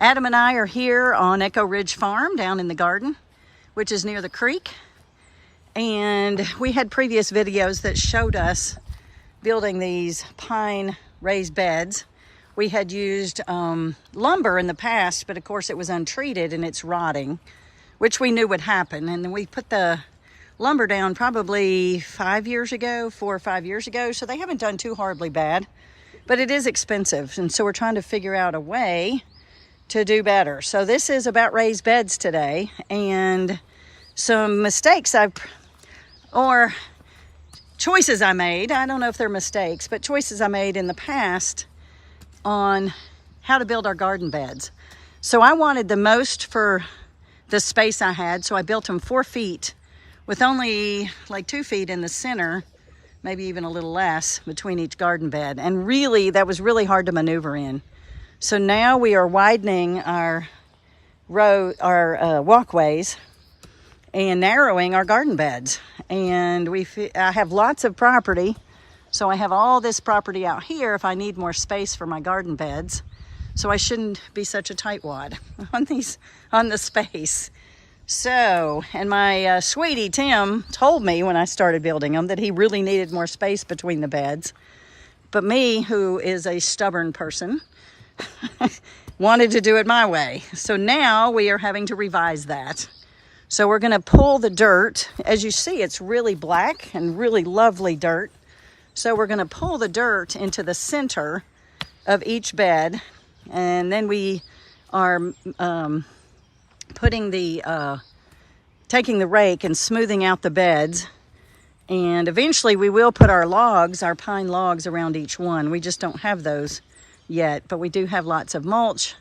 Adam and I are here on Echo Ridge Farm down in the garden, which is near the creek. And we had previous videos that showed us building these pine raised beds. We had used lumber in the past, but of course it was untreated and it's rotting, which we knew would happen. And then we put the lumber down probably 4 or 5 years ago. So they haven't done too horribly bad, but it is expensive. And so we're trying to figure out a way to do better. So this is about raised beds today, and some mistakes or choices I made. I don't know if they're mistakes, but choices I made in the past on how to build our garden beds. So I wanted the most for the space I had. So I built them 4 feet with only like 2 feet in the center, maybe even a little less between each garden bed. And really, that was really hard to maneuver in. So now we are widening our walkways and narrowing our garden beds. And I have lots of property. So I have all this property out here if I need more space for my garden beds. So I shouldn't be such a tightwad on the space. So, and my sweetie Tim told me when I started building them that he really needed more space between the beds. But me, who is a stubborn person, wanted to do it my way. So now we are having to revise that. So we're going to pull the dirt. As you see, it's really black and really lovely dirt. So we're going to pull the dirt into the center of each bed. And then we are taking the rake and smoothing out the beds. And eventually we will put our pine logs around each one. We just don't have those yet, but we do have lots of mulch.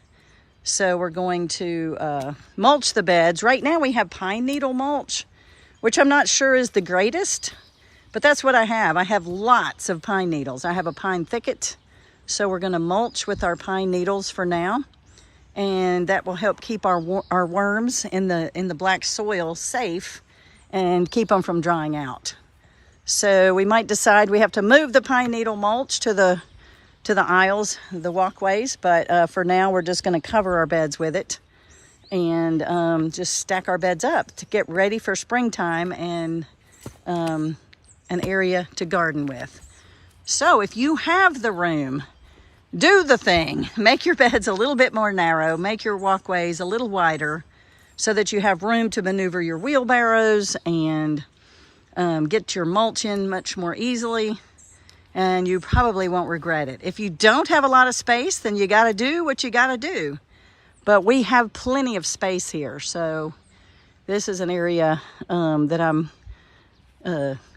So we're going to mulch the beds. Right now we have pine needle mulch, which I'm not sure is the greatest, but that's what I have. I have lots of pine needles. I have a pine thicket, so we're going to mulch with our pine needles for now. And that will help keep our worms in the black soil safe and keep them from drying out. So we might decide we have to move the pine needle mulch to the aisles, the walkways, but for now we're just going to cover our beds with it and just stack our beds up to get ready for springtime and an area to garden with. So if you have the room, do the thing. Make your beds a little bit more narrow. Make your walkways a little wider so that you have room to maneuver your wheelbarrows and get your mulch in much more easily. And you probably won't regret it. If you don't have a lot of space, then you got to do what you got to do. But we have plenty of space here. So this is an area that I'm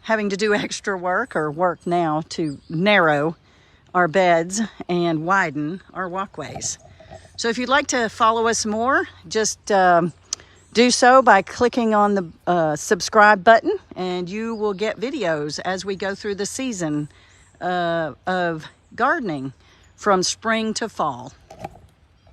having to do extra work now to narrow our beds and widen our walkways. So if you'd like to follow us more, just do so by clicking on the subscribe button, and you will get videos as we go through the season of gardening from spring to fall.